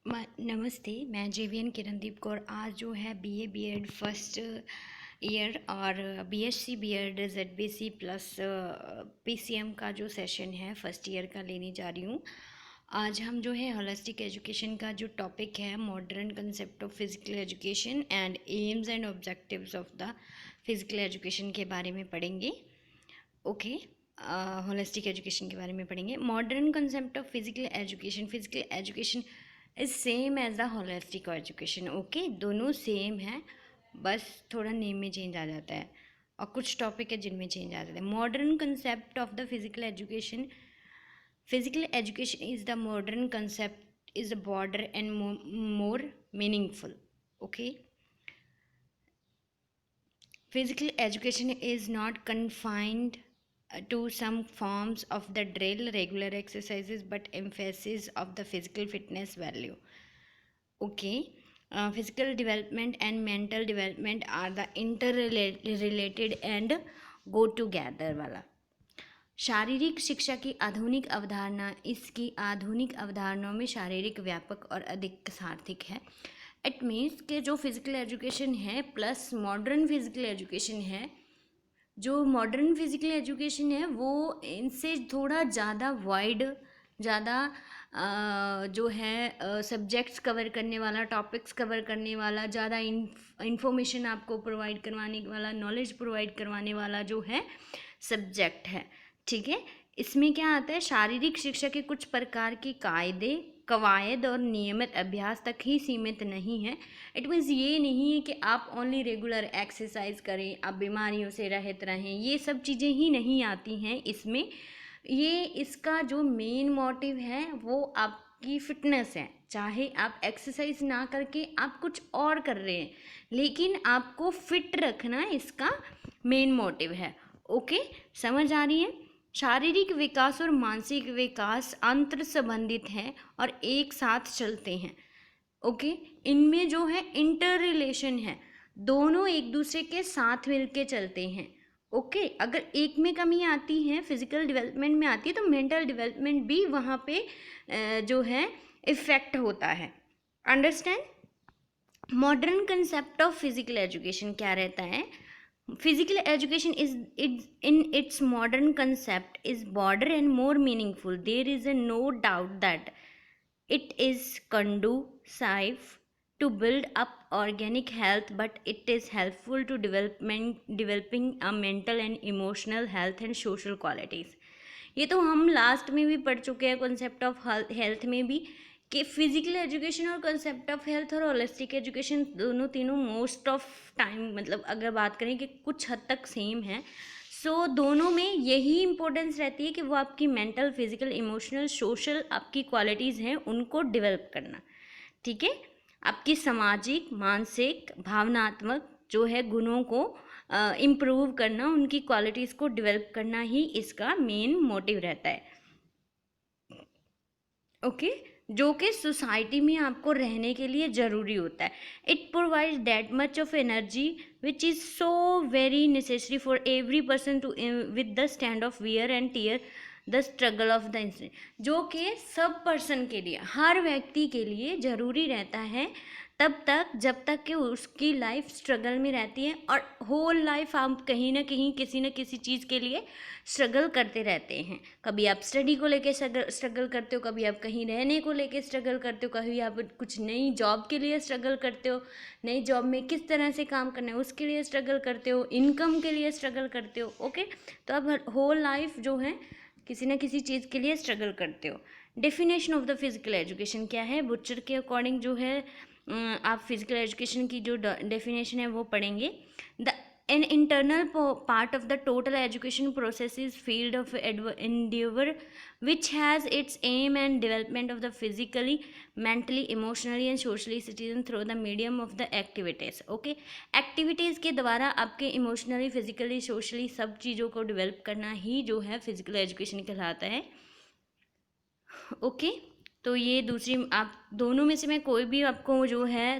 नमस्ते। मैं जेवीएन किरणदीप कौर आज जो है बीए बीएड फर्स्ट ईयर और BSc BEd ZBC plus PCM का जो सेशन है फर्स्ट ईयर का लेने जा रही हूँ। आज हम जो है होलिस्टिक एजुकेशन का जो टॉपिक है modern concept of physical education and AIIMS and objectives of the physical education के बारे में पढ़ेंगे। ओके, होलिस्टिक एजुकेशन के बारे में पढ़ेंगे। Modern concept of physical education is same as the holistic education. Okay, दोनों सेम है, बस थोड़ा नेम में चेंज आ जाता है और कुछ टॉपिक है जिनमें चेंज आ जाता है। Modern concept of the physical education is the modern concept is broader and more meaningful. Okay, physical education is not confined to some forms of the drill, regular exercises, but emphasis of the physical fitness value. Okay, physical development and mental development are the interrelated and go together वाला। शारीरिक शिक्षा की आधुनिक अवधारणा इसकी आधुनिक अवधारणाओं में शारीरिक व्यापक और अधिक सार्थक है। इट मीन्स के जो फिजिकल एजुकेशन है प्लस मॉडर्न फिजिकल एजुकेशन है, जो मॉडर्न फिजिकल एजुकेशन है वो इनसे थोड़ा ज़्यादा वाइड, ज़्यादा जो है सब्जेक्ट्स कवर करने वाला, टॉपिक्स कवर करने वाला, ज़्यादा इंफॉर्मेशन आपको प्रोवाइड करवाने वाला, नॉलेज प्रोवाइड करवाने वाला जो है सब्जेक्ट है। ठीक है, इसमें क्या आता है, शारीरिक शिक्षा के कुछ प्रकार के कायदे, कवायद और नियमित अभ्यास तक ही सीमित नहीं है। इट मीन्स ये नहीं है कि आप ओनली रेगुलर एक्सरसाइज करें, आप बीमारियों से रहित रहें, ये सब चीज़ें ही नहीं आती हैं इसमें। ये इसका जो मेन मोटिव है वो आपकी फिटनेस है। चाहे आप एक्सरसाइज ना करके आप कुछ और कर रहे हैं, लेकिन आपको फिट रखना इसका मेन मोटिव है। ओके, समझ आ रही है? शारीरिक विकास और मानसिक विकास अंतर संबंधित हैं और एक साथ चलते हैं। ओके, इनमें जो है इंटर रिलेशन है, दोनों एक दूसरे के साथ मिलके चलते हैं। ओके, अगर एक में कमी आती है, फिजिकल डेवलपमेंट में आती है, तो मेंटल डेवलपमेंट भी वहाँ पे जो है इफेक्ट होता है। Understand? Modern concept of physical education क्या रहता है? Physical education is in its modern concept is broader and more meaningful. There is no doubt that it is conducive to build up organic health, but it is helpful to developing a mental and emotional health and social qualities. ये तो हम last में भी पढ़ चुके हैं concept of health में भी, कि फिजिकल एजुकेशन और कंसेप्ट ऑफ हेल्थ और होलिस्टिक एजुकेशन दोनों तीनों मोस्ट ऑफ टाइम, मतलब अगर बात करें कि कुछ हद तक सेम है। सो दोनों में यही इम्पोर्टेंस रहती है कि वो आपकी मेंटल, फिजिकल, इमोशनल, सोशल आपकी क्वालिटीज़ हैं उनको डेवलप करना। ठीक है, आपकी सामाजिक, मानसिक, भावनात्मक जो है गुणों को इम्प्रूव करना, उनकी क्वालिटीज़ को डेवलप करना ही इसका मेन मोटिव रहता है। ओके, जो कि सोसाइटी में आपको रहने के लिए ज़रूरी होता है। It provides that much of energy which is so very necessary for every person to with the stand of wear and tear the struggle of the इंसान, जो कि सब पर्सन के लिए, हर व्यक्ति के लिए ज़रूरी रहता है तब तक जब तक कि उसकी लाइफ स्ट्रगल में रहती है। और होल लाइफ आप कहीं ना कहीं किसी न किसी चीज़ के लिए स्ट्रगल करते रहते हैं। कभी आप स्टडी को लेके स्ट्रगल करते हो, कभी आप कहीं रहने को लेके स्ट्रगल करते हो, कभी आप कुछ नई जॉब के लिए स्ट्रगल करते हो, नई जॉब में किस तरह से काम करना है उसके लिए स्ट्रगल करते हो, इनकम के लिए स्ट्रगल करते हो। ओके, तो अब होल लाइफ जो है किसी न किसी चीज़ के लिए स्ट्रगल करते हो। Definition of the physical education क्या है? बुचर के अकॉर्डिंग जो है आप फिजिकल एजुकेशन की जो डेफिनेशन है वो पढ़ेंगे। The an internal part of the total education process is field of endeavor which has its aim and development of the physically, mentally, emotionally and socially citizen through the medium of the activities. Okay, activities के द्वारा आपके emotionally, physically, socially सब चीज़ों को develop करना ही जो है physical education कहलाता है। ओके, तो ये दूसरी, आप दोनों में से मैं कोई भी आपको जो है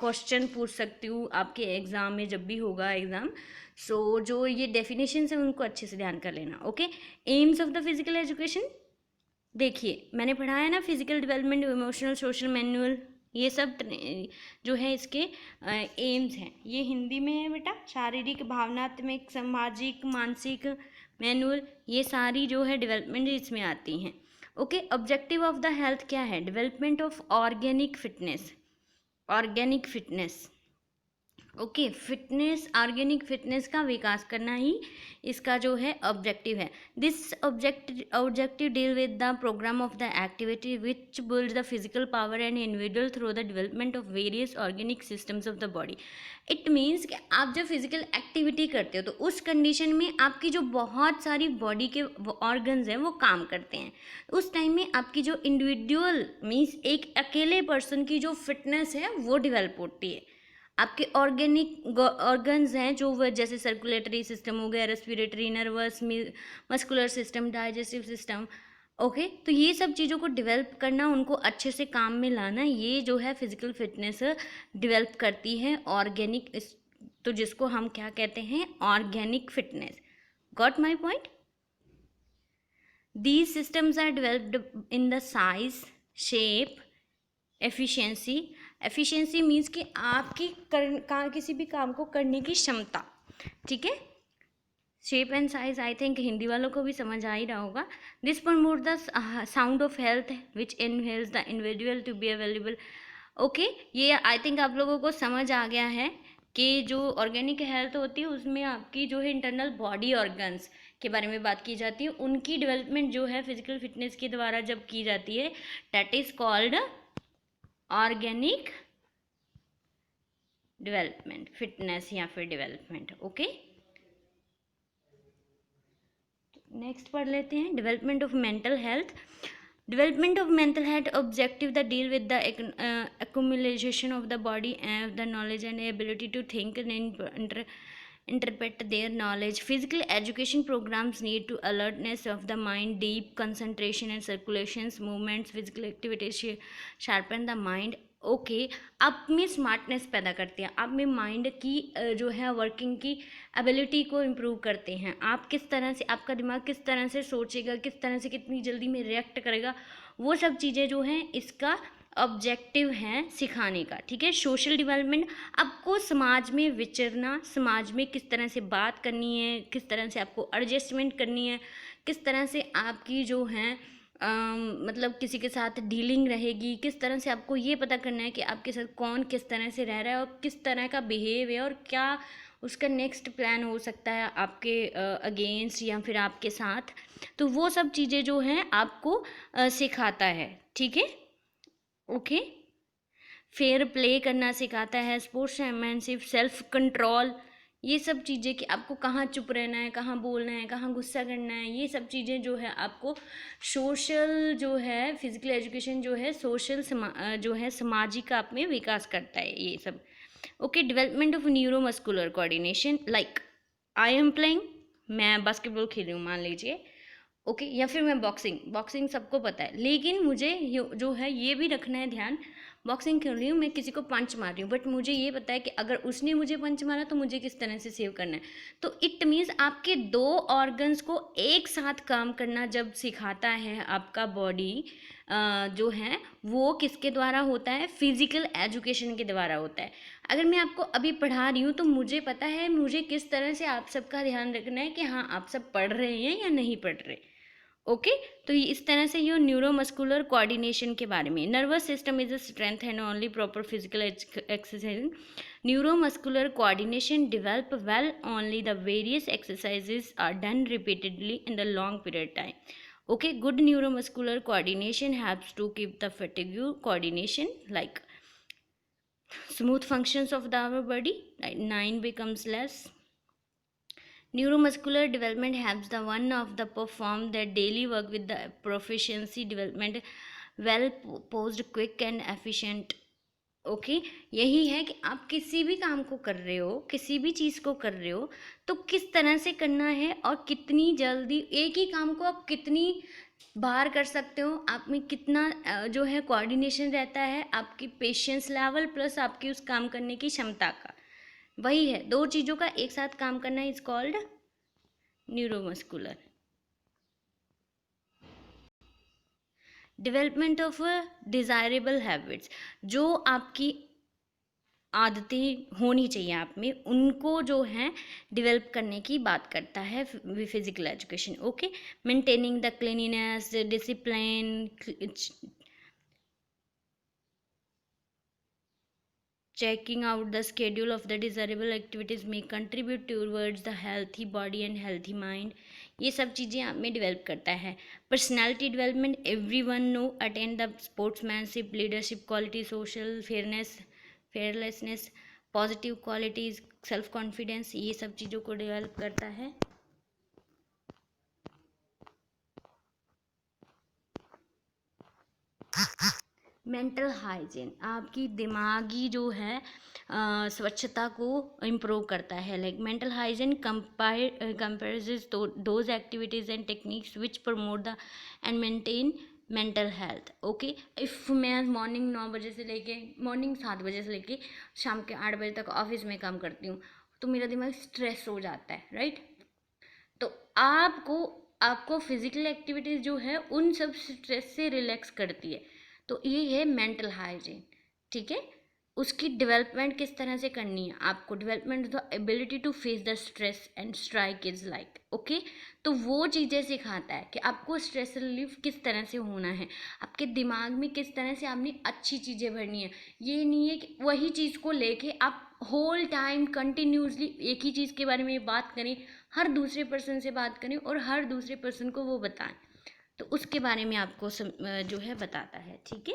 क्वेश्चन पूछ सकती हूँ आपके एग्ज़ाम में, जब भी होगा एग्ज़ाम। सो जो ये डेफिनेशन है उनको अच्छे से ध्यान कर लेना। Okay, AIIMS of the physical education, देखिए मैंने पढ़ाया ना physical development, emotional, social manual, ये सब जो है इसके एम्स हैं। ये हिंदी में है बेटा, शारीरिक, भावनात्मक, सामाजिक, मानसिक मैनुअल, ये सारी जो है डेवलपमेंट इसमें आती हैं। Okay, objective of the health क्या है? Development of organic fitness, organic fitness. Okay, fitness, organic fitness का विकास करना ही इसका जो है ऑब्जेक्टिव है। This objective deal with the programme of the activity which build the physical power and individual through the development of various organic systems of the body. It means कि आप जब फिजिकल एक्टिविटी करते हो तो उस condition में आपकी जो बहुत सारी बॉडी के ऑर्गन्स हैं वो काम करते हैं। उस टाइम में आपकी जो इंडिविजुअल मीन्स एक अकेले पर्सन की जो फिटनेस है वो डेवलप होती है। आपके ऑर्गेनिक ऑर्गन्स हैं जो वह जैसे सर्कुलेटरी सिस्टम हो गया, respiratory, nervous, muscular system, digestive system. Okay, तो ये सब चीज़ों को डेवलप करना, उनको अच्छे से काम में लाना, ये जो है फिजिकल फिटनेस डेवलप करती है ऑर्गेनिक, तो जिसको हम क्या कहते हैं? Organic fitness. Got my point? These systems are developed in the size, shape, efficiency. Efficiency means कि आपकी किसी भी काम को करने की क्षमता, ठीक है। Shape and size I think Hindi वालों को भी समझ आ ही रहा होगा। This promote the sound of health which inhales the individual to be available. Okay, ये आई थिंक आप लोगों को समझ आ गया है कि जो ऑर्गेनिक हेल्थ होती है उसमें आपकी जो है इंटरनल बॉडी ऑर्गन्स के बारे में बात की जाती है, उनकी डेवलपमेंट जो है फिजिकल फिटनेस के द्वारा जब की जाती है, that is called organic development, fitness या फिर डेवलपमेंट। ओके, नेक्स्ट पढ़ लेते हैं development of mental health. Development of mental health objective the deal with the accumulation of the body and the knowledge and ability to think and interpret their knowledge. Physical education programs need to alertness of the mind, deep concentration and circulations, movements, physical activities sharpen the mind. Okay, आप में smartness पैदा करते हैं, आप में mind की जो है वर्किंग की एबिलिटी को इम्प्रूव करते हैं। आप किस तरह से, आपका दिमाग किस तरह से सोचेगा, किस तरह से कितनी जल्दी में रिएक्ट करेगा, वो सब चीज़ें जो हैं इसका ऑब्जेक्टिव है सिखाने का, ठीक है। सोशल डेवलपमेंट, आपको समाज में विचरना, समाज में किस तरह से बात करनी है, किस तरह से आपको एडजस्टमेंट करनी है, किस तरह से आपकी जो है मतलब किसी के साथ डीलिंग रहेगी, किस तरह से आपको ये पता करना है कि आपके साथ कौन किस तरह से रह रहा है और किस तरह का बिहेव है और क्या उसका नेक्स्ट प्लान हो सकता है आपके अगेंस्ट या फिर आपके साथ। तो वो सब चीज़ें जो हैं आपको सिखाता है, ठीक है। ओके, फेयर प्ले करना सिखाता है, स्पोर्ट्समैनशिप, सेल्फ कंट्रोल, ये सब चीज़ें कि आपको कहाँ चुप रहना है, कहाँ बोलना है, कहाँ गुस्सा करना है, ये सब चीज़ें जो है आपको सोशल जो है फिजिकल एजुकेशन जो है सोशल जो है सामाजिक आप में विकास करता है ये सब। Okay, development of neuromuscular coordination, like I am playing, मैं बास्केटबॉल खेल रही हूँ मान लीजिए, ओके, या फिर मैं बॉक्सिंग सबको पता है, लेकिन मुझे जो है ये भी रखना है ध्यान, बॉक्सिंग खेल रही हूँ, मैं किसी को पंच मार रही हूँ, बट मुझे ये पता है कि अगर उसने मुझे पंच मारा तो मुझे किस तरह से सेव करना है। तो इट मीन्स आपके दो ऑर्गन्स को एक साथ काम करना जब सिखाता है आपका बॉडी जो है वो किसके द्वारा होता है? फिजिकल एजुकेशन के द्वारा होता है। अगर मैं आपको अभी पढ़ा रही हूँ तो मुझे पता है मुझे किस तरह से आप सबका ध्यान रखना है कि हाँ आप सब पढ़ रहे हैं या नहीं पढ़ रहे। ओके, तो इस तरह से ये न्यूरोमस्कुलर कोऑर्डिनेशन के बारे में। Nervous system is a strength and only proper physical exercise. Neuromuscular coordination develop well only the various exercises are done repeatedly in the long period time. Okay, good neuromuscular coordination helps to keep the fatigue coordination like smooth functions of our body, right? 9 becomes less. Neuromuscular development helps the one of the perform their daily work with the proficiency development well posed, quick and efficient. Okay, यही है कि आप किसी भी काम को कर रहे हो, किसी भी चीज़ को कर रहे हो तो किस तरह से करना है और कितनी जल्दी, एक ही काम को आप कितनी बार कर सकते हो, आप में कितना जो है कोऑर्डिनेशन रहता है, आपकी पेशेंस लेवल प्लस आपकी उस काम करने की क्षमता का, वही है, दो चीज़ों का एक साथ काम करना is called neuromuscular. Development of desirable habits, जो आपकी आदतें होनी चाहिए आप में, उनको जो है डेवलप करने की बात करता है physical education. Okay, maintaining the cleanliness, discipline, checking out the schedule of the desirable activities may contribute towards the healthy body and healthy mind। ये सब चीज़ें आप में डेवलप करता है। Personality development, everyone know attend the sportsmanship, leadership quality, social fairness, fairlessness, positive qualities, self confidence, ये सब चीज़ों को डेवलप करता है। मेंटल हाइजीन, आपकी दिमागी जो है स्वच्छता को इम्प्रूव करता है। Like mental hygiene compares those activities and techniques which promote the end maintain mental health. Okay, if मैं मॉर्निंग 9 बजे से लेके मॉर्निंग 7 बजे से लेके शाम के 8 बजे तक ऑफिस में काम करती हूँ, तो मेरा दिमाग स्ट्रेस हो जाता है, राइट। तो आपको फिजिकल एक्टिविटीज़ जो है उन सब स्ट्रेस से रिलैक्स करती है। तो ये है मेंटल हाइजीन, ठीक है। उसकी डेवलपमेंट किस तरह से करनी है आपको, development the ability to face the stress and strike is like. Okay, तो वो चीज़ें सिखाता है कि आपको स्ट्रेस रिलीफ किस तरह से होना है, आपके दिमाग में किस तरह से आपने अच्छी चीज़ें भरनी है। ये नहीं है कि वही चीज़ को लेके आप होल टाइम कंटिन्यूसली एक ही चीज़ के बारे में बात करें, हर दूसरे पर्सन से बात करें और हर दूसरे पर्सन को वो बताएं। तो उसके बारे में आपको जो है बताता है, ठीक है।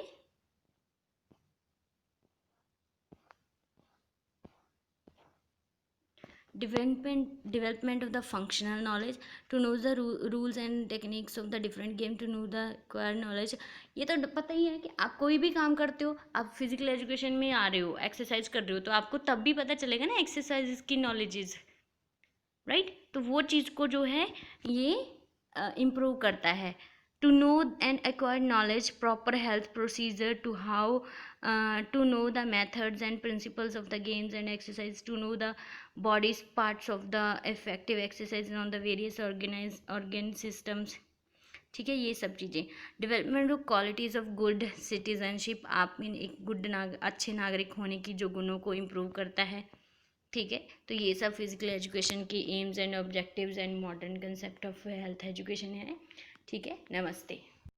Development of the functional knowledge, to know the rules and techniques of the different game, to know the required knowledge. ये तो पता ही है कि आप कोई भी काम करते हो, आप फिजिकल एजुकेशन में आ रहे हो, एक्सरसाइज कर रहे हो, तो आपको तब भी पता चलेगा ना एक्सरसाइज की नॉलेजेस, राइट। तो वो चीज़ को जो है ये इम्प्रूव करता है। To know and acquire knowledge, proper health procedure, to how to know the methods and principles of the games and exercise, to know the body's parts of the effective exercise on the various organ systems, ठीक है। ये सब चीज़ें development of qualities of good citizenship, आप में एक good अच्छे नागरिक होने की जो गुणों को इम्प्रूव करता है, ठीक है। तो ये सब फिजिकल एजुकेशन की AIIMS and objectives and modern concept of health education है, ठीक है। नमस्ते।